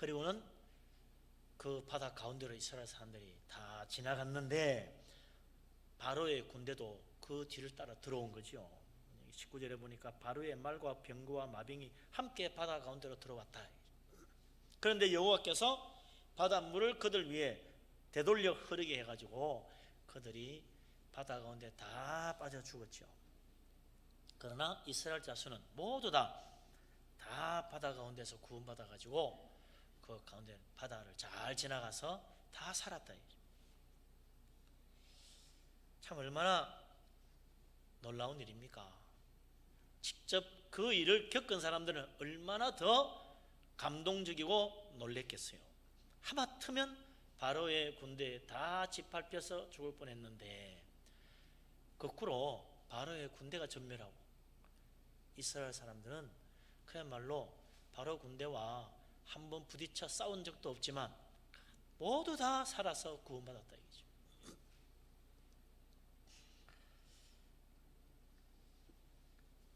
그리고는 그 바다 가운데로 이스라엘 사람들이 다 지나갔는데 바로의 군대도 그 뒤를 따라 들어온 거죠. 19절에 보니까 바로의 말과 병거와 마병이 함께 바다 가운데로 들어왔다. 그런데 여호와께서 바닷물을 그들 위에 되돌려 흐르게 해가지고 그들이 바다 가운데 다 빠져 죽었죠. 그러나 이스라엘 자손은 모두 다 바다 가운데서 구원받아 가지고 그 가운데 바다를 잘 지나가서 다 살았다. 참 얼마나 놀라운 일입니까? 직접 그 일을 겪은 사람들은 얼마나 더 감동적이고 놀랬겠어요. 하마터면 바로의 군대에 다 짓밟혀서 죽을 뻔했는데 거꾸로 바로의 군대가 전멸하고 이스라엘 사람들은 그야말로 바로 군대와 한번 부딪혀 싸운 적도 없지만 모두 다 살아서 구원받았다 이거죠.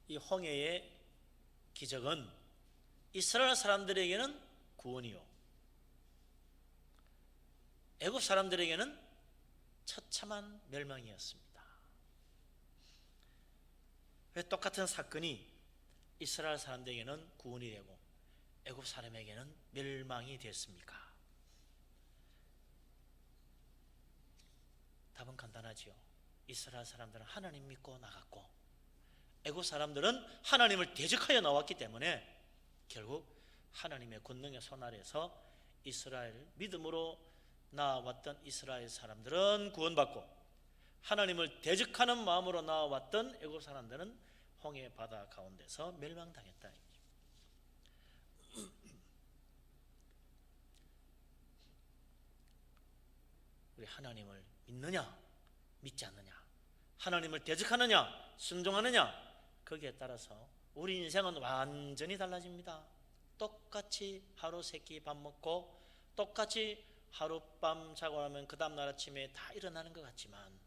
이 홍해의 기적은 이스라엘 사람들에게는 구원이요, 애굽 사람들에게는 처참한 멸망이었습니다. 왜 똑같은 사건이 이스라엘 사람들에게는 구원이 되고 애굽 사람에게는 멸망이 됐습니까? 답은 간단하지요. 이스라엘 사람들은 하나님 믿고 나갔고 애굽 사람들은 하나님을 대적하여 나왔기 때문에 결국 하나님의 권능의 손 아래서 이스라엘 믿음으로 나왔던 이스라엘 사람들은 구원받고 하나님을 대적하는 마음으로 나왔던 애굽 사람들은 홍해 바다 가운데서 멸망당했다. 우리 하나님을 믿느냐 믿지 않느냐, 하나님을 대적하느냐 순종하느냐, 거기에 따라서 우리 인생은 완전히 달라집니다. 똑같이 하루 세끼 밥 먹고 똑같이 하룻밤 자고 나면 그 다음날 아침에 다 일어나는 것 같지만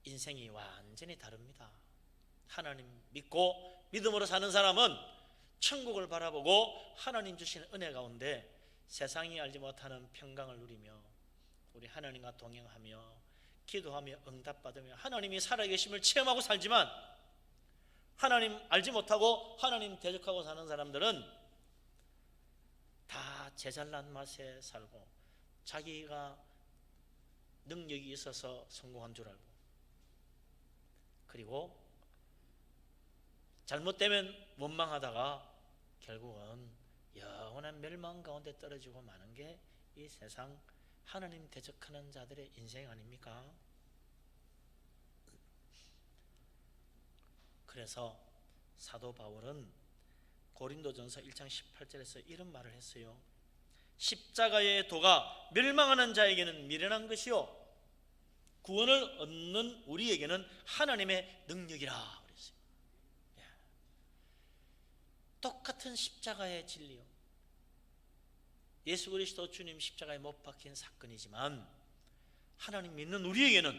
인생이 완전히 다릅니다. 하나님 믿고 믿음으로 사는 사람은 천국을 바라보고 하나님 주시는 은혜 가운데 세상이 알지 못하는 평강을 누리며 우리 하나님과 동행하며 기도하며 응답받으며 하나님이 살아계심을 체험하고 살지만 하나님 알지 못하고 하나님 대적하고 사는 사람들은 다 제잘난 맛에 살고 자기가 능력이 있어서 성공한 줄 알고 그리고 잘못되면 원망하다가 결국은 영원한 멸망 가운데 떨어지고 마는 게 이 세상 하나님 대적하는 자들의 인생 아닙니까? 그래서 사도 바울은 고린도전서 1장 18절에서 이런 말을 했어요. 십자가의 도가 멸망하는 자에게는 미련한 것이요 구원을 얻는 우리에게는 하나님의 능력이라 그랬어요. 똑같은 십자가의 진리요, 예수 그리스도 주님 십자가에 못 박힌 사건이지만 하나님 믿는 우리에게는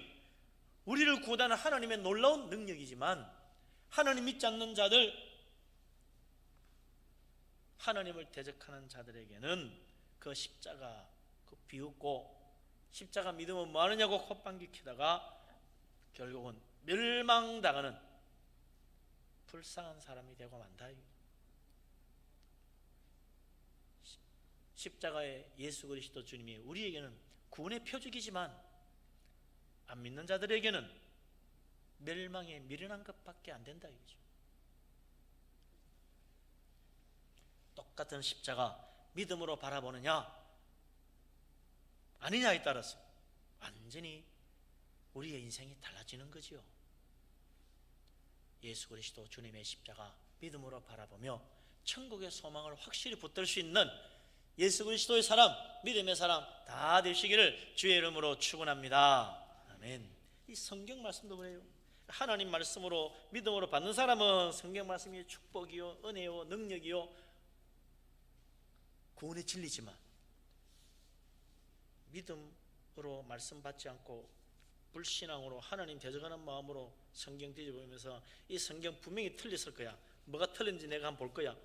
우리를 구원하는 하나님의 놀라운 능력이지만 하나님 믿지 않는 자들, 하나님을 대적하는 자들에게는 그 십자가 비웃고 십자가 믿으면 뭐하느냐고 콧방귀 키다가 결국은 멸망당하는 불쌍한 사람이 되고 만다. 십자가의 예수 그리스도 주님이 우리에게는 구원의 표적이지만 안 믿는 자들에게는 멸망에 미련한 것밖에 안 된다 이거죠. 똑같은 십자가 믿음으로 바라보느냐 아니냐에 따라서 완전히 우리의 인생이 달라지는 거지요. 예수 그리스도 주님의 십자가 믿음으로 바라보며 천국의 소망을 확실히 붙들 수 있는 예수 그리스도의 사람, 믿음의 사람 다 되시기를 주의 이름으로 축원합니다. 아멘. 이 성경 말씀도 그래요. 하나님 말씀으로 믿음으로 받는 사람은 성경 말씀이 축복이요 은혜요 능력이요 구원의 진리지만 믿음으로 말씀 받지 않고 불신앙으로 하나님 대적하는 마음으로 성경 뒤져보면서 이 성경 분명히 틀렸을 거야, 뭐가 틀린지 내가 한번 볼 거야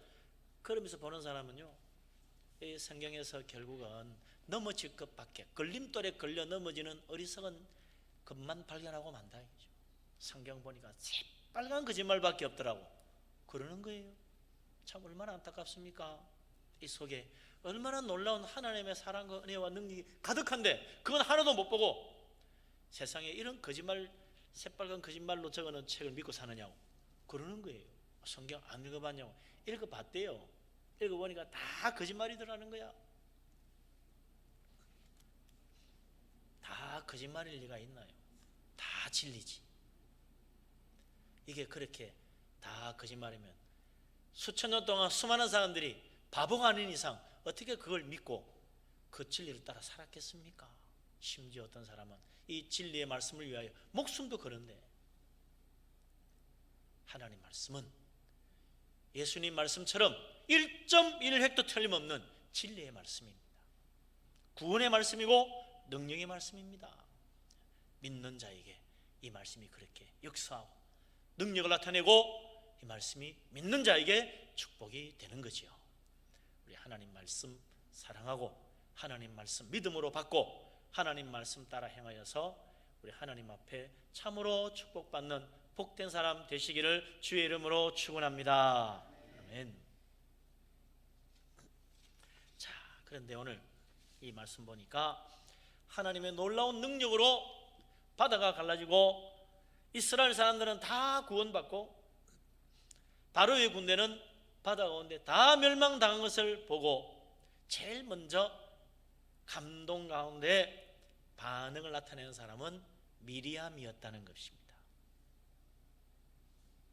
그러면서 보는 사람은요 이 성경에서 결국은 넘어질 것밖에, 걸림돌에 걸려 넘어지는 어리석은 것만 발견하고 만다. 성경 보니까 새빨간 거짓말밖에 없더라고. 그러는 거예요. 참 얼마나 안타깝습니까? 이 속에 얼마나 놀라운 하나님의 사랑과 은혜와 능력이 가득한데 그건 하나도 못 보고 세상에 이런 거짓말, 새빨간 거짓말로 적어놓은 책을 믿고 사느냐고 그러는 거예요. 성경 안 읽어봤냐고. 읽어봤대요. 읽어보니까 다 거짓말이더라는 거야. 다 거짓말일 리가 있나요? 다 진리지. 이게 그렇게 다 거짓말이면 수천 년 동안 수많은 사람들이 바보가 아닌 이상 어떻게 그걸 믿고 그 진리를 따라 살았겠습니까? 심지어 어떤 사람은 이 진리의 말씀을 위하여 목숨도 거는데, 하나님 말씀은 예수님 말씀처럼 1.1획도 틀림없는 진리의 말씀입니다. 구원의 말씀이고 능력의 말씀입니다. 믿는 자에게 이 말씀이 그렇게 역사하고 능력을 나타내고 이 말씀이 믿는 자에게 축복이 되는 거지요. 우리 하나님 말씀 사랑하고 하나님 말씀 믿음으로 받고 하나님 말씀 따라 행하여서 우리 하나님 앞에 참으로 축복받는 복된 사람 되시기를 주의 이름으로 축원합니다. 아멘. 자, 그런데 오늘 이 말씀 보니까 하나님의 놀라운 능력으로 바다가 갈라지고 이스라엘 사람들은 다 구원받고 바로의 군대는 바다 가운데 다 멸망당한 것을 보고 제일 먼저 감동 가운데 반응을 나타내는 사람은 미리암이었다는 것입니다.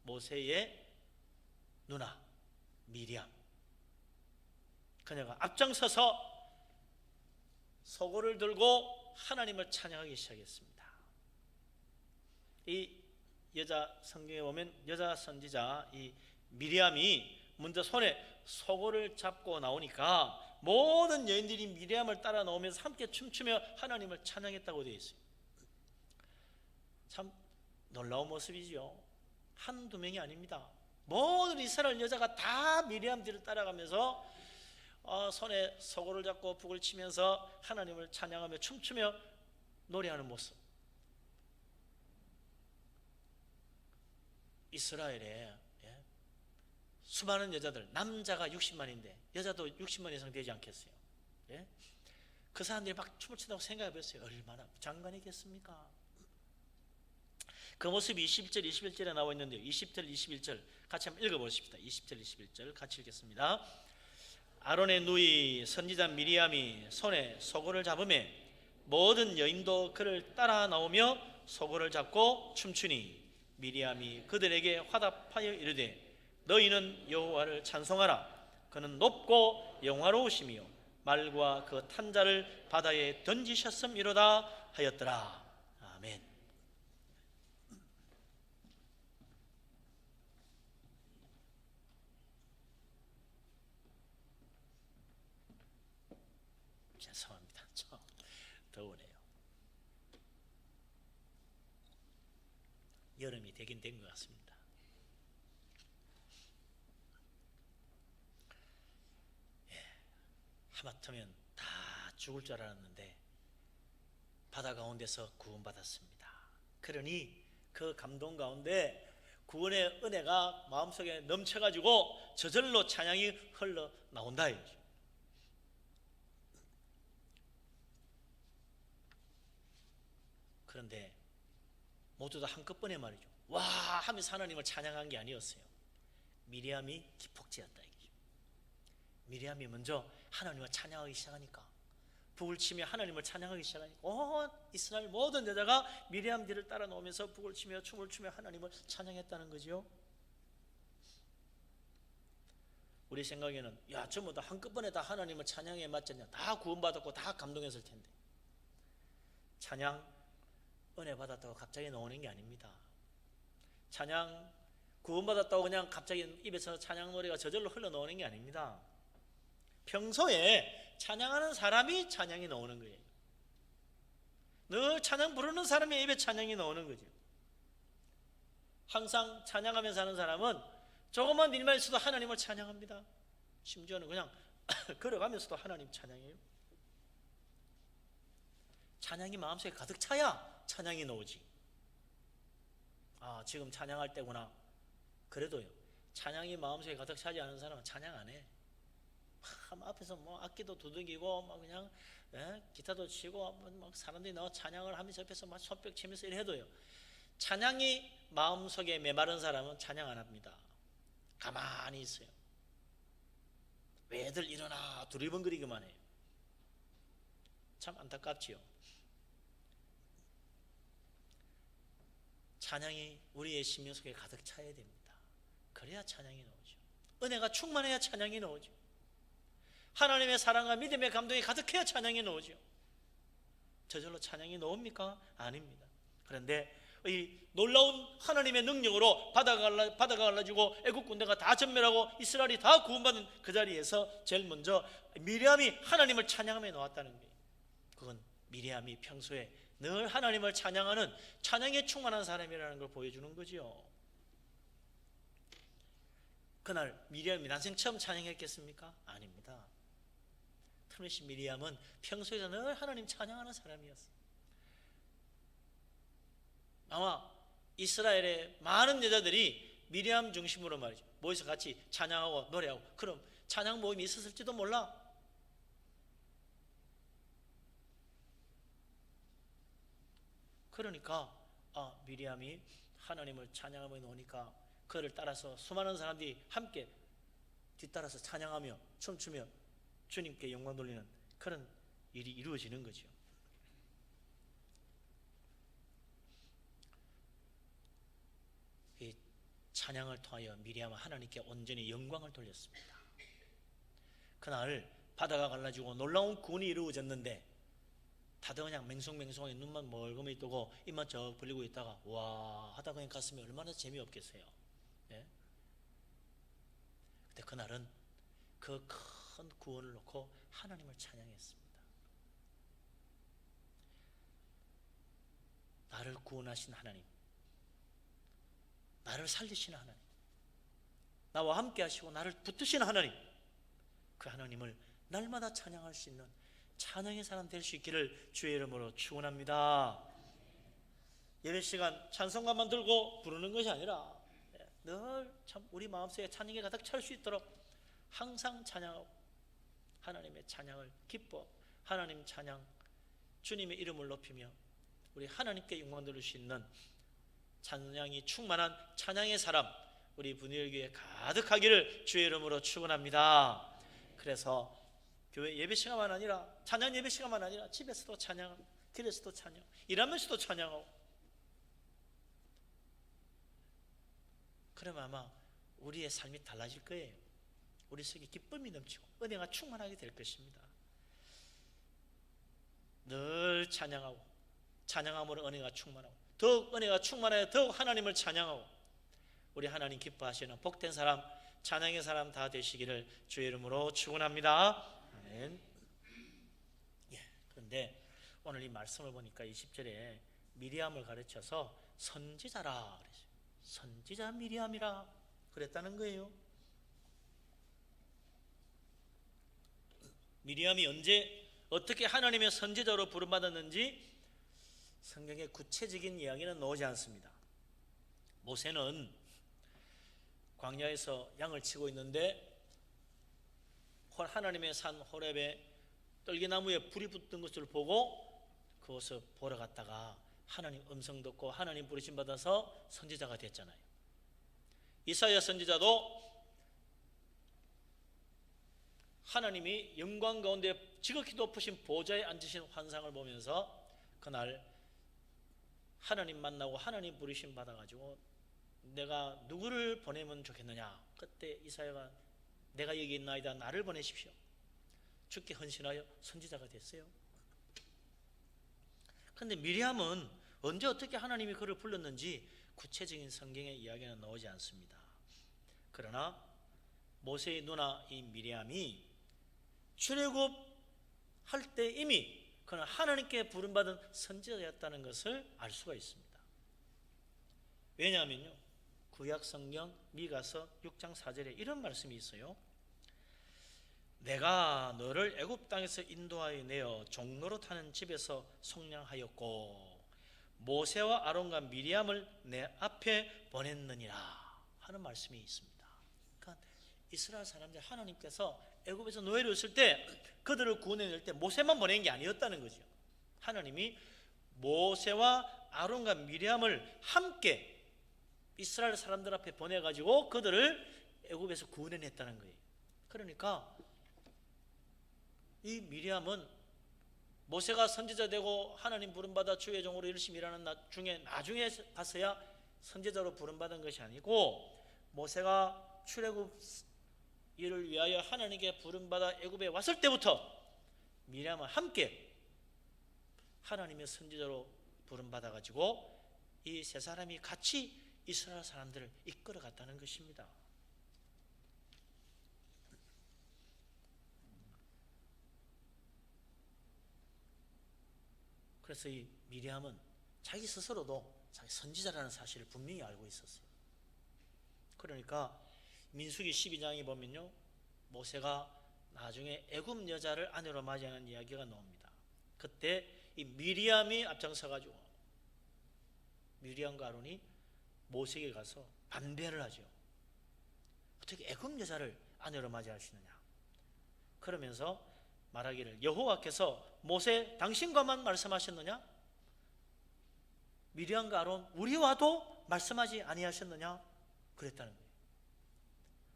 모세의 누나 미리암. 그녀가 앞장서서 소고를 들고 하나님을 찬양하기 시작했습니다. 이 여자 성경에 보면 여자 선지자 이 미리암이 먼저 손에 소고를 잡고 나오니까 모든 여인들이 미리암을 따라 나오면서 함께 춤추며 하나님을 찬양했다고 되어 있어요. 참 놀라운 모습이죠. 한두 명이 아닙니다. 모든 이스라엘 여자가 다 미리암 뒤를 따라가면서 손에 소고를 잡고 북을 치면서 하나님을 찬양하며 춤추며 노래하는 모습. 이스라엘에 수많은 여자들, 남자가 60만인데 여자도 60만 이상 되지 않겠어요? 예? 그 사람들이 막 춤을 춘다고 생각해 보세요. 얼마나 장관이겠습니까? 그 모습이 20절, 21절에 나와 있는데요. 20절, 21절 같이 한번 읽어보십시다. 20절, 21절 같이 읽겠습니다. 아론의 누이 선지자 미리암이 손에 소고를 잡으매 모든 여인도 그를 따라 나오며 소고를 잡고 춤추니 미리암이 그들에게 화답하여 이르되 너희는 여호와를 찬송하라. 그는 높고 영화로우시며 말과 그 탄자를 바다에 던지셨음이로다 하였더라. 아멘. 죄송합니다. 좀 더우네요. 여름이 되긴 된 것 같습니다. 하마터면 다 죽을 줄 알았는데 바다 가운데서 구원받았습니다. 그러니 그 감동 가운데 구원의 은혜가 마음속에 넘쳐가지고 저절로 찬양이 흘러나온다. 그런데 모두 다 한꺼번에 말이죠. 와 하면서 하나님을 찬양한 게 아니었어요. 미리암이 기폭제였다. 미리암이 먼저 하나님을 찬양하기 시작하니까 북을 치며 하나님을 찬양하기 시작하니까 이스라엘 모든 여자가 미리암 뒤를 따라 나오면서 북을 치며 춤을 추며 하나님을 찬양했다는 거죠. 우리 생각에는 야 전부 다 한꺼번에 다 하나님을 찬양에 맞췄냐, 다 구원받았고 다 감동했을 텐데. 찬양 은혜 받았다고 갑자기 나오는 게 아닙니다. 찬양 구원받았다고 그냥 갑자기 입에서 찬양 노래가 저절로 흘러나오는 게 아닙니다. 평소에 찬양하는 사람이 찬양이 나오는 거예요. 늘 찬양 부르는 사람의 입에 찬양이 나오는 거죠. 항상 찬양하면서 사는 사람은 조금만 일만 있어도 하나님을 찬양합니다. 심지어는 그냥 걸어가면서도 하나님 찬양해요. 찬양이 마음속에 가득 차야 찬양이 나오지. 아, 지금 찬양할 때구나. 그래도요, 찬양이 마음속에 가득 차지 않은 사람은 찬양 안 해. 앞에서 뭐 악기도 두들기고 막 그냥 기타도 치고 막 사람들이 나와 찬양을 하면서 옆에서 막 손뼉 치면서 이래 해도요, 찬양이 마음속에 메마른 사람은 찬양 안 합니다. 가만히 있어요. 왜들 일어나 두리번거리기만 해요. 참 안타깝지요. 찬양이 우리의 심령 속에 가득 차야 됩니다. 그래야 찬양이 나오죠. 은혜가 충만해야 찬양이 나오죠. 하나님의 사랑과 믿음의 감동이 가득해야 찬양이 나오죠. 저절로 찬양이 나옵니까? 아닙니다. 그런데 이 놀라운 하나님의 능력으로 바다가 갈라지고 애국 군대가 다 전멸하고 이스라엘이 다 구원받은 그 자리에서 제일 먼저 미리암이 하나님을 찬양하며 나왔다는 거예요. 그건 미리암이 평소에 늘 하나님을 찬양하는 찬양에 충만한 사람이라는 걸 보여주는 거죠. 그날 미리암이 난생 처음 찬양했겠습니까? 아닙니다. 틀림없이 미리암은 평소에 늘 하나님 찬양하는 사람이었어요. 아마 이스라엘의 많은 여자들이 미리암 중심으로 말이죠, 모여서 같이 찬양하고 노래하고 그럼 찬양 모임이 있었을지도 몰라. 그러니까 미리암이 하나님을 찬양하며 노니까 그를 따라서 수많은 사람들이 함께 뒤따라서 찬양하며 춤추며 주님께 영광 돌리는 그런 일이 이루어지는 거죠. 이 찬양을 통하여 미리암은 하나님께 온전히 영광을 돌렸습니다. 그날 바다가 갈라지고 놀라운 구원이 이루어졌는데 다들 그냥 맹송맹송하게 눈만 멀거미 뜨고 입만 쩍 벌리고 있다가 와 하다 그냥 갔으면 얼마나 재미없겠어요. 예? 근데 그날은 그 큰 구원을 놓고 하나님을 찬양했습니다. 나를 구원하신 하나님, 나를 살리신 하나님, 나와 함께 하시고 나를 붙드신 하나님, 그 하나님을 날마다 찬양할 수 있는 찬양의 사람 될 수 있기를 주의 이름으로 축원합니다. 예배 시간 찬송가만 들고 부르는 것이 아니라 늘 참 우리 마음속에 찬양이 가득 찰 수 있도록 항상 찬양하고 하나님의 찬양을 기뻐 하나님 찬양, 주님의 이름을 높이며 우리 하나님께 영광 돌릴 수 있는 찬양이 충만한 찬양의 사람 우리 분위기에 가득하기를 주의 이름으로 축원합니다. 그래서 교회 예배 시간만 아니라 찬양 예배 시간만 아니라 집에서도 찬양하고 길에서도 찬양, 일하면서도 찬양하고, 그러면 아마 우리의 삶이 달라질 거예요. 우리 속에 기쁨이 넘치고 은혜가 충만하게 될 것입니다. 늘 찬양하고 찬양함으로 은혜가 충만하고 더욱 은혜가 충만하여 더욱 하나님을 찬양하고 우리 하나님 기뻐하시는 복된 사람, 찬양의 사람 다 되시기를 주의 이름으로 축원합니다. 아멘. 그런데 오늘 이 말씀을 보니까 20절에 미리암을 가르쳐서 선지자라 그랬어요. 선지자 미리암이라 그랬다는 거예요. 미리암이 언제 어떻게 하나님의 선지자로 부름받았는지 성경에 구체적인 이야기는 나오지 않습니다. 모세는 광야에서 양을 치고 있는데 하나님의 산 호렙에 떨기나무에 불이 붙은 것을 보고 그것을 보러 갔다가 하나님 음성 듣고 하나님 부르심 받아서 선지자가 됐잖아요. 이사야 선지자도 하나님이 영광 가운데 지극히 높으신 보좌에 앉으신 환상을 보면서 그날 하나님 만나고 하나님 부르심 받아가지고 내가 누구를 보내면 좋겠느냐, 그때 이사야가 내가 여기 있나이다 나를 보내십시오. 주께 헌신하여 선지자가 됐어요. 그런데 미리암은 언제 어떻게 하나님이 그를 불렀는지 구체적인 성경의 이야기는 나오지 않습니다. 그러나 모세의 누나 이 미리암이 출애굽할 때 이미 그는 하나님께 부름받은 선지자였다는 것을 알 수가 있습니다. 왜냐하면요, 구약 성경 미가서 6장 4절에 이런 말씀이 있어요. 내가 너를 애굽 땅에서 인도하여 내어 종로로 타는 집에서 속량하였고 모세와 아론과 미리암을 내 앞에 보냈느니라 하는 말씀이 있습니다. 그러니까 이스라엘 사람들 하나님께서 애굽에서 노예로 있을 때 그들을 구원해낼 때 모세만 보낸 게 아니었다는 거죠. 하나님이 모세와 아론과 미리암을 함께 이스라엘 사람들 앞에 보내가지고 그들을 애굽에서 구원해냈다는 거예요. 그러니까 이 미리암은 모세가 선지자 되고 하나님 부름받아 주의 종으로 열심히 일하는 나중에 가서야 선지자로 부름받은 것이 아니고 모세가 출애굽 일을 위하여 하나님께 부름받아 애굽에 왔을 때부터 미리암과 함께 하나님의 선지자로 부름받아 가지고 이 세 사람이 같이 이스라엘 사람들을 이끌어 갔다는 것입니다. 그래서 이 미리암은 자기 스스로도 자기 선지자라는 사실을 분명히 알고 있었어요. 그러니까 민수기 12장에 보면요, 모세가 나중에 애굽 여자를 아내로 맞이하는 이야기가 나옵니다. 그때 이 미리암이 앞장서 가지고 미리암과 아론이 모세에게 가서 반대를 하죠. 어떻게 애굽 여자를 아내로 맞이할 수 있느냐. 그러면서 말하기를 여호와께서 모세 당신과만 말씀하셨느냐? 미리암과 아론 우리와도 말씀하지 아니하셨느냐? 그랬다는 거예요.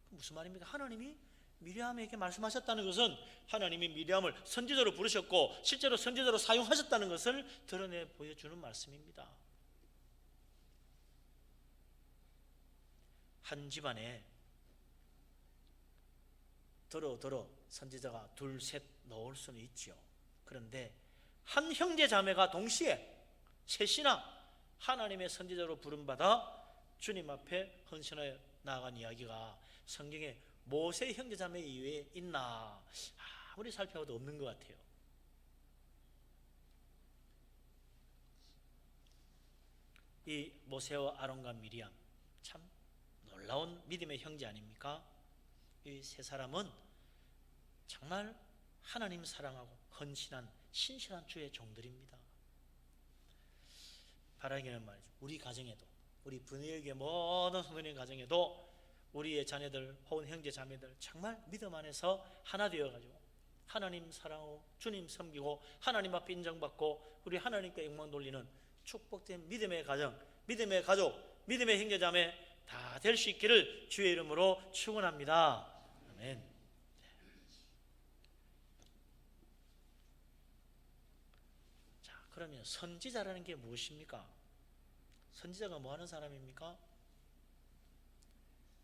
무슨 말입니까? 하나님이 미리암에게 말씀하셨다는 것은 하나님이 미리암을 선지자로 부르셨고 실제로 선지자로 사용하셨다는 것을 드러내 보여주는 말씀입니다. 한 집안에 더러 선지자가 둘, 셋 넣을 수는 있지요. 그런데 한 형제 자매가 동시에 셋이나 하나님의 선지자로 부름받아 주님 앞에 헌신하여 나아간 이야기가 성경에 모세 형제 자매 이외에 있나 아무리 살펴봐도 없는 것 같아요. 이 모세와 아론과 미리암 참 놀라운 믿음의 형제 아닙니까? 이 세 사람은 정말 하나님 사랑하고 헌신한 신실한 주의 종들입니다. 바라기는 말이죠. 우리 가정에도 우리 분위기의 모든 성도님 가정에도 우리의 자녀들 혹은 형제 자매들 정말 믿음 안에서 하나 되어가지고 하나님 사랑하고 주님 섬기고 하나님 앞에 인정받고 우리 하나님께 영광 돌리는 축복된 믿음의 가정, 믿음의 가족, 믿음의 형제 자매 다 될 수 있기를 주의 이름으로 축원합니다. 아멘. 자, 그러면 선지자라는 게 무엇입니까? 선지자가 뭐 하는 사람입니까?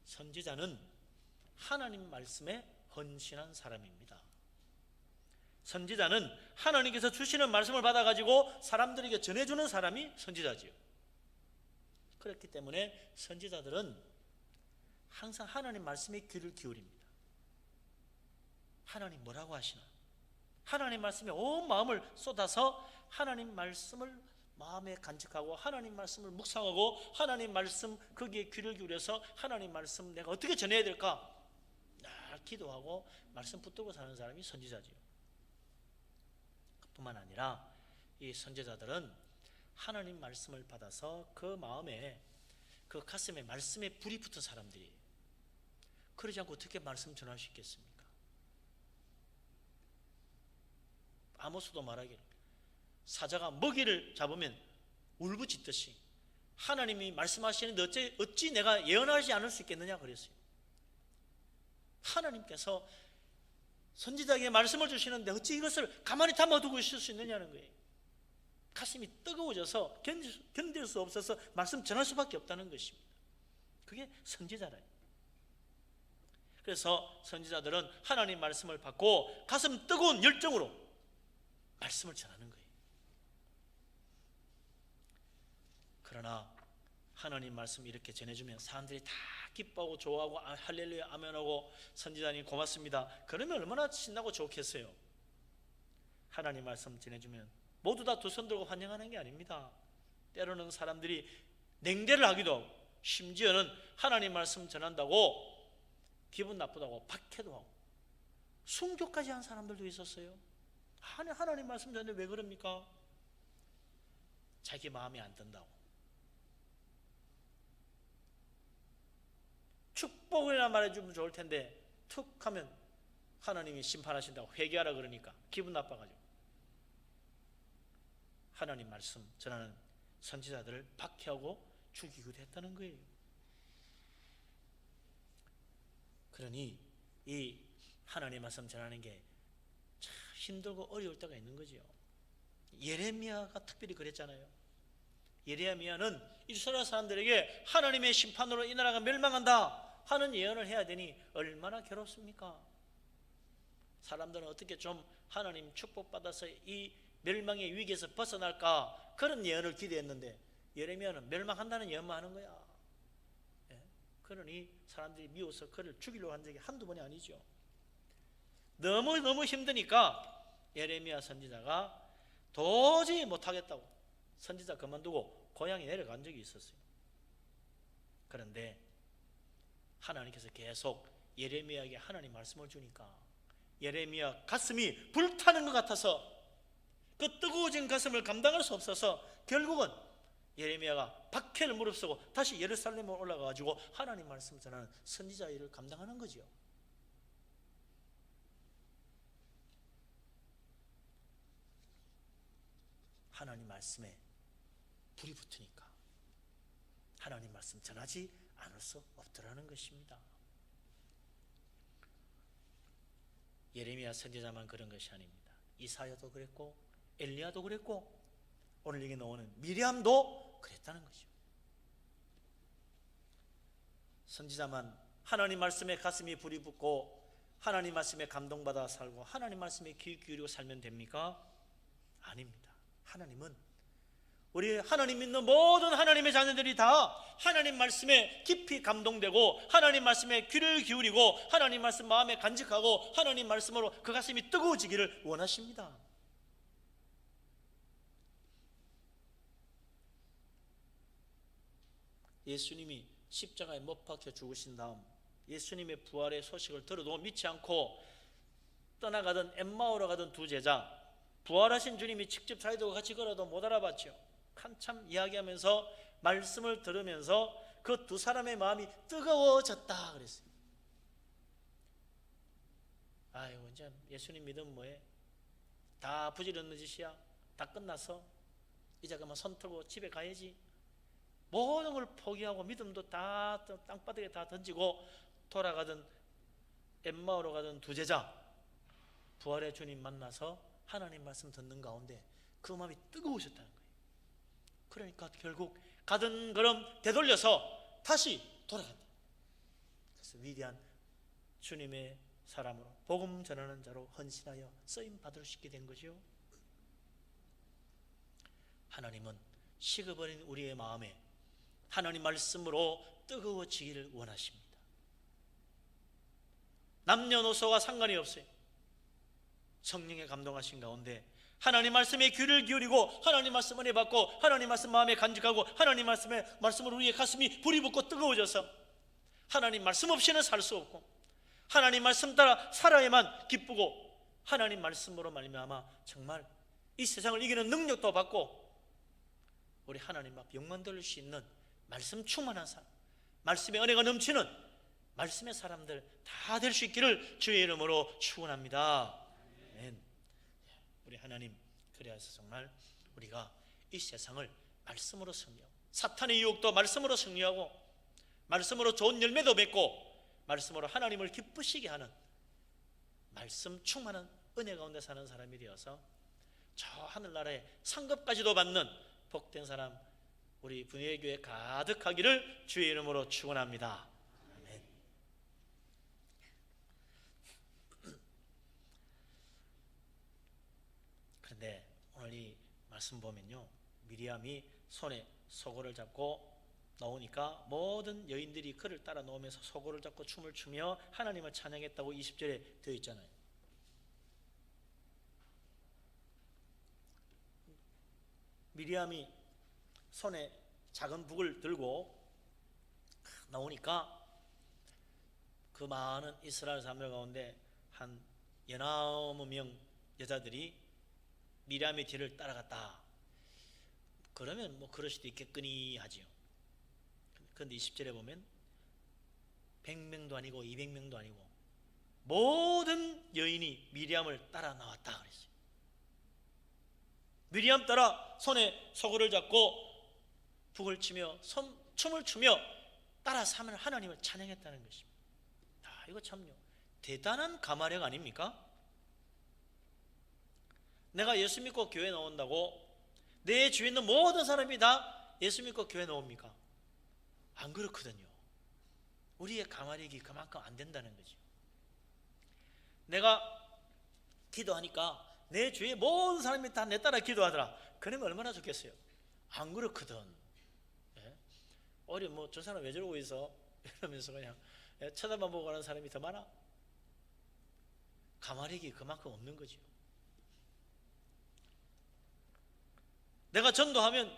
선지자는 하나님 말씀에 헌신한 사람입니다. 선지자는 하나님께서 주시는 말씀을 받아가지고 사람들에게 전해주는 사람이 선지자지요. 그렇기 때문에 선지자들은 항상 하나님 말씀에 귀를 기울입니다. 하나님 뭐라고 하시나? 하나님 말씀에 온 마음을 쏟아서 하나님 말씀을 마음에 간직하고 하나님 말씀을 묵상하고 하나님 말씀 거기에 귀를 기울여서 하나님 말씀 내가 어떻게 전해야 될까? 날 기도하고 말씀 붙들고 사는 사람이 선지자지요. 뿐만 아니라 이 선지자들은 하나님 말씀을 받아서 그 마음에 그 가슴에 말씀에 불이 붙은 사람들이 그러지 않고 어떻게 말씀 전할 수 있겠습니까? 아모스도 말하기를 사자가 먹이를 잡으면 울부짖듯이 하나님이 말씀하시는데 어찌 내가 예언하지 않을 수 있겠느냐 그랬어요. 하나님께서 선지자에게 말씀을 주시는데 어찌 이것을 가만히 담아두고 있을 수 있느냐는 거예요. 가슴이 뜨거워져서 견딜 수 없어서 말씀 전할 수밖에 없다는 것입니다. 그게 선지자라요. 그래서 선지자들은 하나님 말씀을 받고 가슴 뜨거운 열정으로 말씀을 전하는 거예요. 그러나 하나님 말씀 이렇게 전해주면 사람들이 다 기뻐하고 좋아하고 할렐루야 아멘하고 선지자님 고맙습니다. 그러면 얼마나 신나고 좋겠어요. 하나님 말씀 전해주면 모두 다 두 손 들고 환영하는 게 아닙니다. 때로는 사람들이 냉대를 하기도 하고 심지어는 하나님 말씀 전한다고 기분 나쁘다고 박해도 하고 순교까지 한 사람들도 있었어요. 하나님 말씀 전에 왜 그럽니까? 자기 마음에 안 든다고. 축복이나 말해주면 좋을 텐데 툭 하면 하나님이 심판하신다고 회개하라 그러니까 기분 나빠가지고 하나님 말씀 전하는 선지자들을 박해하고 죽이기도 했다는 거예요. 그러니 이 하나님 말씀 전하는 게 참 힘들고 어려울 때가 있는 거죠. 예레미야가 특별히 그랬잖아요. 예레미야는 이스라엘 사람들에게 하나님의 심판으로 이 나라가 멸망한다 하는 예언을 해야 되니 얼마나 괴롭습니까? 사람들은 어떻게 좀 하나님 축복받아서 이 멸망의 위기에서 벗어날까 그런 예언을 기대했는데 예레미야는 멸망한다는 예언만 하는 거야. 그러니 사람들이 미워서 그를 죽이려고 한 적이 한두 번이 아니죠. 너무 힘드니까 예레미야 선지자가 도저히 못하겠다고 선지자 그만두고 고향에 내려간 적이 있었어요. 그런데 하나님께서 계속 예레미야에게 하나님 말씀을 주니까 예레미야 가슴이 불타는 것 같아서 그 뜨거워진 가슴을 감당할 수 없어서 결국은 예레미야가 박해를 무릅쓰고 다시 예루살렘에 올라가가지고 하나님 말씀 전하는 선지자 일을 감당하는 거죠. 하나님 말씀에 불이 붙으니까 하나님 말씀 전하지 않을 수 없더라는 것입니다. 예레미야 선지자만 그런 것이 아닙니다. 이사야도 그랬고 엘리야도 그랬고 오늘 여기 나오는 미리암도 그랬다는 거죠. 선지자만 하나님 말씀에 가슴이 불이 붙고 하나님 말씀에 감동받아 살고 하나님 말씀에 귀 기울이고 살면 됩니까? 아닙니다. 하나님은 우리 하나님 믿는 모든 하나님의 자녀들이 다 하나님 말씀에 깊이 감동되고 하나님 말씀에 귀를 기울이고 하나님 말씀 마음에 간직하고 하나님 말씀으로 그 가슴이 뜨거워지기를 원하십니다. 예수님이 십자가에 못 박혀 죽으신 다음 예수님의 부활의 소식을 들어도 믿지 않고 떠나가던 엠마오로 가던 두 제자, 부활하신 주님이 직접 자기들과 같이 걸어도 못 알아봤죠. 한참 이야기하면서 말씀을 들으면서 그 두 사람의 마음이 뜨거워졌다 그랬어요. 아이고 이제 예수님 믿으면 뭐해? 다 부질없는 짓이야. 다 끝났어. 이제 그만 손 털고 집에 가야지. 모든 걸 포기하고 믿음도 다 땅바닥에 다 던지고 돌아가던 엠마오로 가던 두 제자, 부활의 주님 만나서 하나님 말씀 듣는 가운데 그 마음이 뜨거우셨다는 거예요. 그러니까 결국 가던 걸음 되돌려서 다시 돌아간다. 그래서 위대한 주님의 사람으로 복음 전하는 자로 헌신하여 쓰임 받을 수 있게 된 거죠. 하나님은 식어버린 우리의 마음에 하나님 말씀으로 뜨거워지기를 원하십니다. 남녀노소가 상관이 없어요. 성령의 감동하신 가운데 하나님 말씀에 귀를 기울이고 하나님 말씀 은혜 받고 하나님 말씀 마음에 간직하고 하나님 말씀으로 우리의 가슴이 불이 붙고 뜨거워져서 하나님 말씀 없이는 살 수 없고 하나님 말씀 따라 살아야만 기쁘고 하나님 말씀으로 말미암아 정말 이 세상을 이기는 능력도 받고 우리 하나님 앞 영광 돌릴 수 있는 말씀 충만한 사람, 말씀의 은혜가 넘치는 말씀의 사람들 다 될 수 있기를 주의 이름으로 축원합니다. 아멘. 우리 하나님 그래서 정말 우리가 이 세상을 말씀으로 승리하고 사탄의 유혹도 말씀으로 승리하고 말씀으로 좋은 열매도 맺고 말씀으로 하나님을 기쁘시게 하는 말씀 충만한 은혜 가운데 사는 사람이 되어서 저 하늘나라의 상급까지도 받는 복된 사람 우리 분회교회 가득하기를 주의 이름으로 축원합니다. 아멘. 그런데 오늘 이 말씀 보면요, 미리암이 손에 소고를 잡고 나오니까 모든 여인들이 그를 따라 나오면서 소고를 잡고 춤을 추며 하나님을 찬양했다고 20절에 되어 있잖아요. 미리암이 손에 작은 북을 들고 나오니까 그 많은 이스라엘 사람들 가운데 한 19명 여자들이 미리암의 뒤를 따라갔다. 그러면 뭐 그럴 수도 있겠거니 하지요. 그런데 20절에 보면 100명도 아니고 200명도 아니고 모든 여인이 미리암을 따라 나왔다 그랬어요. 미리암 따라 손에 소굴을 잡고 북을 치며 춤을 추며 따라 하나님을 찬양했다는 것입니다. 이거 참요 대단한 가마력 아닙니까? 내가 예수 믿고 교회 나온다고 내 주위에 있는 모든 사람이 다 예수 믿고 교회 나옵니까? 안 그렇거든요. 우리의 가마력이 그만큼 안 된다는 거죠. 내가 기도하니까 내 주위에 모든 사람이 다 내 따라 기도하더라. 그러면 얼마나 좋겠어요. 안 그렇거든. 예? 어리 뭐 저 사람 왜 저러고 있어? 이러면서 그냥 쳐다만 보고 가는 사람이 더 많아. 가마력이 그만큼 없는 거죠. 내가 전도하는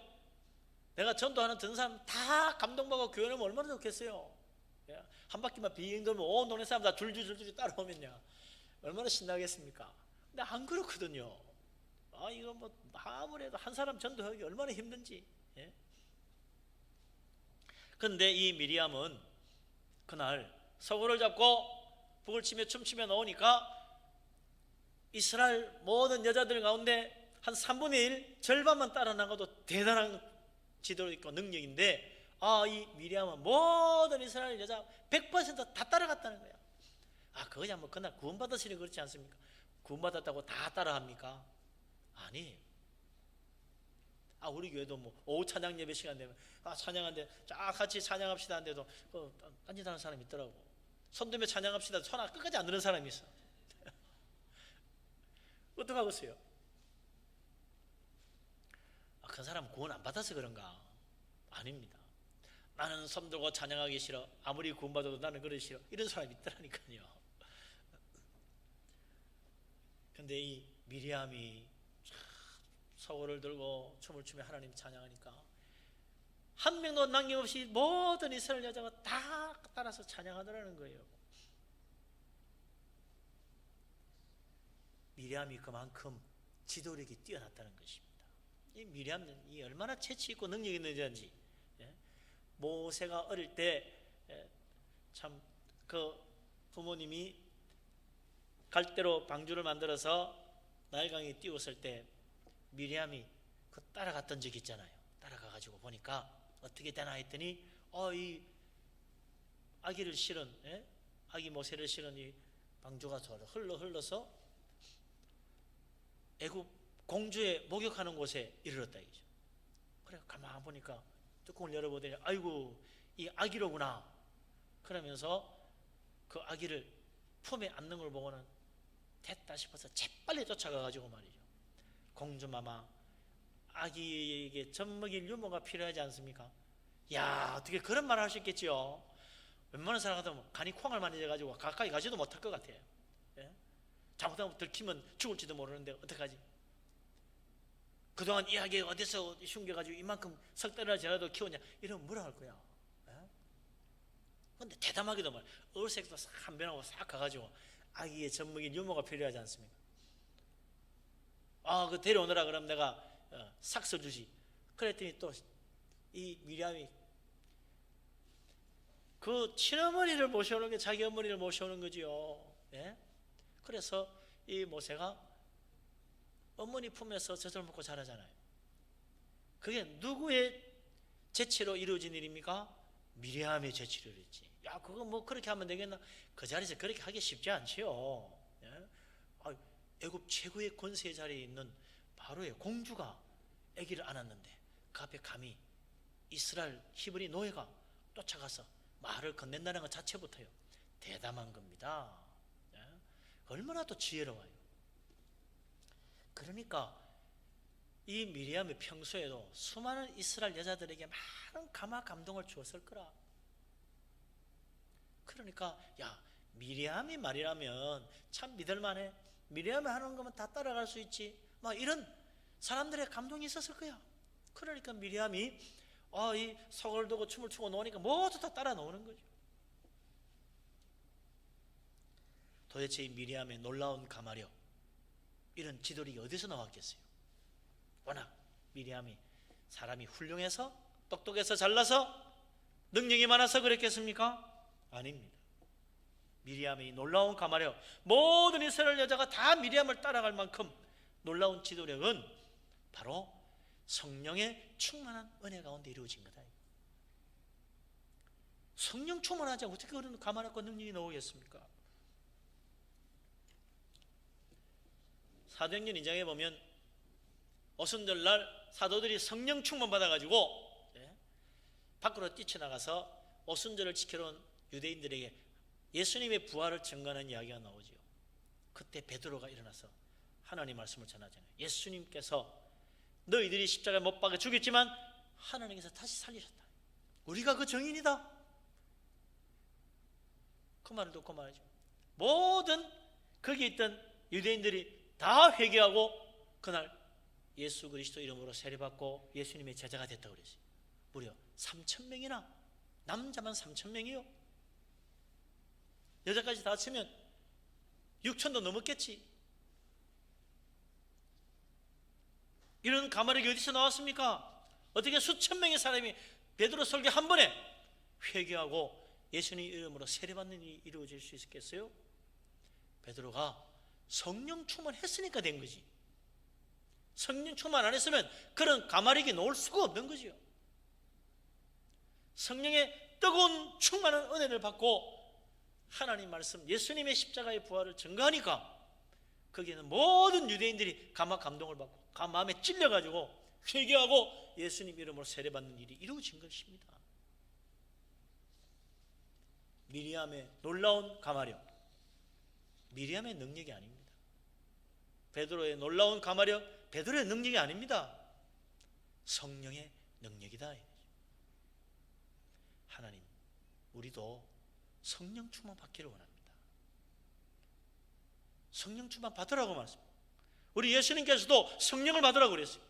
전 사람 다 감동받고 교회 오면 얼마나 좋겠어요. 한 바퀴만 빙 돌면 온 동네 사람 다 줄줄줄줄 따라오면요 얼마나 신나겠습니까? 근데 안 그렇거든요. 이거 뭐 아무래도 한 사람 전도하기 얼마나 힘든지. 그런데 이 미리암은 그날 서구를 잡고 북을 치며 춤추며 나오니까 이스라엘 모든 여자들 가운데 한 3분의 1 절반만 따라 나가도 대단한 지도 있고 능력인데 이 미리암은 모든 이스라엘 여자 100% 다 따라갔다는 거야. 그거야 뭐 그날 구원받았으니 그렇지 않습니까? 구원받았다고 다 따라합니까? 아니에요. 우리 교회도 뭐 오후 찬양 예배 시간 되면 찬양한데 쫙 같이 찬양합시다 하는데도 딴짓하는 사람이 있더라고. 손 들며 찬양합시다 손 끝까지 안 드는 사람이 있어. 어떡하겠어요? 그 사람 구원 안 받아서 그런가? 아닙니다. 나는 손 들고 찬양하기 싫어. 아무리 구원받아도 나는 그러기 싫어. 이런 사람이 있더라니까요. 근데 이 미리암이 서구를 들고 춤을 추며 하나님 찬양하니까 한 명도 남김없이 모든 이스라엘 여자가 다 따라서 찬양하더라는 거예요. 미리암이 그만큼 지도력이 뛰어났다는 것입니다. 이 미리암은 얼마나 재치 있고 능력이 있는지. 모세가 어릴 때 참 그 부모님이 갈대로 방주를 만들어서 나일강에 띄웠을 때 미리암이 따라갔던 적이 있잖아요. 따라가가지고 보니까 어떻게 되나 했더니 이 아기를 실은 아기 모세를 실은 이 방주가 흘러서 애굽 공주의 목욕하는 곳에 이르렀다 이거죠. 그래 가만 보니까 뚜껑을 열어보더니 아이고 이 아기로구나. 그러면서 그 아기를 품에 안는 걸 보고는 됐다 싶어서 재빨리 쫓아가가지고 말이죠. 공주마마 아기에게 젖 먹일 유모가 필요하지 않습니까? 어떻게 그런 말을 하셨겠지요. 웬만한 사람 같으면 간이 콩알 만져가지고 가까이 가지도 못할 것 같아요. 잘못하면 들키면 죽을지도 모르는데 어떡하지? 그동안 이 아기 어디서 숨겨가지고 이만큼 석 달이나 지나도 키웠냐? 이러면 뭐라 할 거야. 그런데 대담하게도 말 얼색도 싹 한 변하고 싹 가가지고 아기의 젖 먹일 유모가 필요하지 않습니까? 그 데려오느라 그럼 내가 삭서 주지. 그랬더니 또 이 미리암이 그 친어머니를 모셔오는 게 자기 어머니를 모셔오는 거지요. 그래서 이 모세가 어머니 품에서 젖을 먹고 자라잖아요. 그게 누구의 재치로 이루어진 일입니까? 미리암의 재치로 이루어졌지. 그거 뭐 그렇게 하면 되겠나? 그 자리에서 그렇게 하기 쉽지 않지요. 애굽 최고의 권세 자리에 있는 바로의 공주가 아기를 안았는데 그 앞에 감히 이스라엘 히브리 노예가 쫓아가서 말을 건넨다는 것 자체부터요 대담한 겁니다. 얼마나 또 지혜로워요. 그러니까 이 미리암이 평소에도 수많은 이스라엘 여자들에게 많은 감화 감동을 주었을 거라. 그러니까 미리암이 말이라면 참 믿을만해. 미리암이 하는 거면 다 따라갈 수 있지. 이런 사람들의 감동이 있었을 거야. 그러니까 미리암이 이 석을 두고 춤을 추고 노니까 모두 다 따라 노는 거죠. 도대체 이 미리암의 놀라운 가마력, 이런 지도력이 어디서 나왔겠어요? 워낙 미리암이 사람이 훌륭해서, 똑똑해서, 잘나서, 능력이 많아서 그랬겠습니까? 아닙니다. 미리암의 놀라운 가마력, 모든 이스라엘 여자가 다 미리암을 따라갈 만큼 놀라운 지도력은 바로 성령의 충만한 은혜 가운데 이루어진 거다. 성령 충만하지 않고 어떻게 그런 가마력과 능력이 나오겠습니까? 사도행전 2장에 보면 오순절날 사도들이 성령 충만 받아가지고 밖으로 뛰쳐나가서 오순절을 지키러 온 유대인들에게 예수님의 부활을 증거하는 이야기가 나오죠. 그때 베드로가 일어나서 하나님 말씀을 전하잖아요. 예수님께서 너희들이 십자가에 못 박아 죽였지만 하나님께서 다시 살리셨다. 우리가 그 증인이다. 그 말을 듣고 말이죠. 모든 거기 있던 유대인들이 다 회개하고 그날 예수 그리스도 이름으로 세례받고 예수님의 제자가 됐다고 그랬어요. 무려 3,000명이나, 남자만 3,000명이요. 여자까지 다 치면 6,000도 넘었겠지. 이런 가마력이 어디서 나왔습니까? 어떻게 수천 명의 사람이 베드로 설교 한 번에 회개하고 예수님 이름으로 세례받는 일이 이루어질 수 있었겠어요? 베드로가 성령 충만했으니까 된 거지. 성령 충만 안 했으면 그런 가마력이 나올 수가 없는 거죠. 성령의 뜨거운 충만한 은혜를 받고 하나님 말씀, 예수님의 십자가의 부활을 증거하니까 거기에는 모든 유대인들이 감동을 받고 마음에 찔려가지고 회개하고 예수님 이름으로 세례받는 일이 이루어진 것입니다. 미리암의 놀라운 가마력, 미리암의 능력이 아닙니다. 베드로의 놀라운 가마력, 베드로의 능력이 아닙니다. 성령의 능력이다. 하나님, 우리도 성령 충만 받기를 원합니다. 성령 충만 받으라고 말씀합니다. 우리 예수님께서도 성령을 받으라고 그랬어요.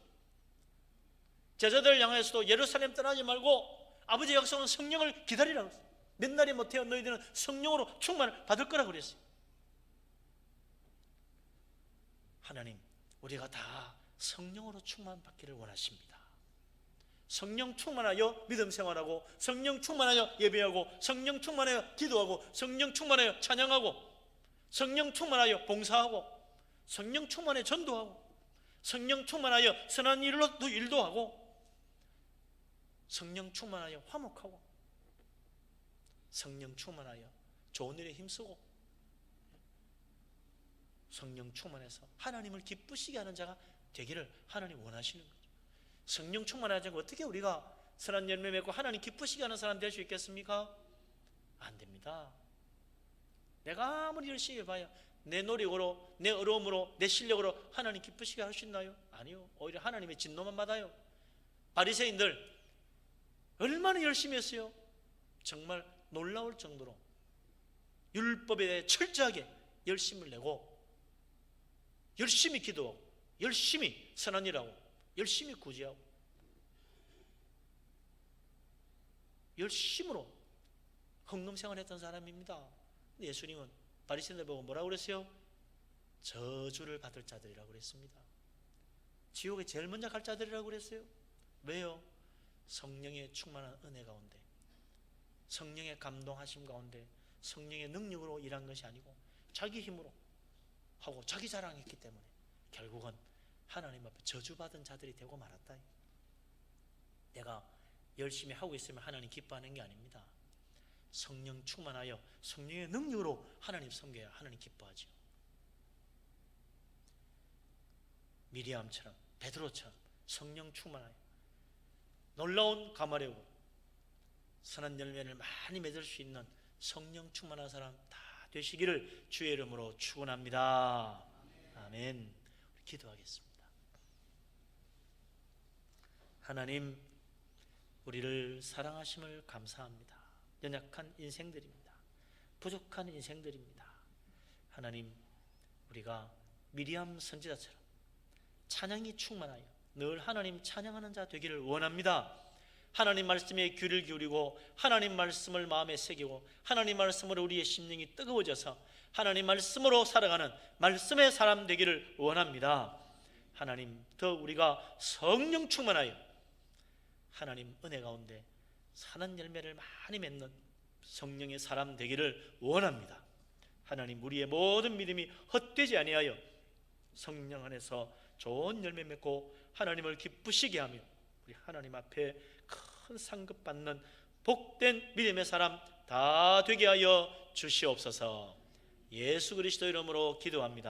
제자들 향해서도 예루살렘 떠나지 말고 아버지의 약속은 성령을 기다리라고 했어요. 몇 날이 못해요. 너희들은 성령으로 충만을 받을 거라고 그랬어요. 하나님, 우리가 다 성령으로 충만받기를 원하십니다. 성령 충만하여 믿음 생활하고, 성령 충만하여 예배하고, 성령 충만하여 기도하고, 성령 충만하여 찬양하고, 성령 충만하여 봉사하고, 성령 충만하여 전도하고, 성령 충만하여 선한 일도 하고, 성령 충만하여 화목하고, 성령 충만하여 좋은 일에 힘쓰고, 성령 충만해서 하나님을 기쁘시게 하는 자가 되기를 하나님 원하시는 거죠. 성령 충만하지 않고 어떻게 우리가 선한 열매 맺고 하나님 기쁘시게 하는 사람 될 수 있겠습니까? 안 됩니다. 내가 아무리 열심히 해봐야 내 노력으로, 내 어려움으로, 내 실력으로 하나님 기쁘시게 할 수 있나요? 아니요. 오히려 하나님의 진노만 받아요. 바리새인들 얼마나 열심히 했어요? 정말 놀라울 정도로 율법에 대해 철저하게 열심을 내고 열심히 기도하고 열심히 선한 일하고 열심히 구제하고 열심으로 헌금생활했던 사람입니다. 근데 예수님은 바리새인들 보고 뭐라고 그랬어요? 저주를 받을 자들이라고 그랬습니다. 지옥에 제일 먼저 갈 자들이라고 그랬어요. 왜요? 성령의 충만한 은혜 가운데, 성령의 감동하심 가운데 성령의 능력으로 일한 것이 아니고 자기 힘으로 하고 자기 자랑했기 때문에 결국은 하나님 앞에 저주받은 자들이 되고 말았다. 내가 열심히 하고 있으면 하나님 기뻐하는 게 아닙니다. 성령 충만하여 성령의 능력으로 하나님 섬겨야 하나님 기뻐하죠. 미리암처럼, 베드로처럼 성령 충만하여 놀라운 가마력으로 선한 열매를 많이 맺을 수 있는 성령 충만한 사람 다 되시기를 주의 이름으로 축원합니다. 아멘. 우리 기도하겠습니다. 하나님, 우리를 사랑하심을 감사합니다. 연약한 인생들입니다. 부족한 인생들입니다. 하나님, 우리가 미리암 선지자처럼 찬양이 충만하여 늘 하나님 찬양하는 자 되기를 원합니다. 하나님 말씀에 귀를 기울이고 하나님 말씀을 마음에 새기고 하나님 말씀으로 우리의 심령이 뜨거워져서 하나님 말씀으로 살아가는 말씀의 사람 되기를 원합니다. 하나님, 더 우리가 성령 충만하여 하나님 은혜 가운데 사는 열매를 많이 맺는 성령의 사람 되기를 원합니다. 하나님, 우리의 모든 믿음이 헛되지 아니하여 성령 안에서 좋은 열매 맺고 하나님을 기쁘시게 하며 우리 하나님 앞에 큰 상급 받는 복된 믿음의 사람 다 되게 하여 주시옵소서. 예수 그리스도 이름으로 기도합니다.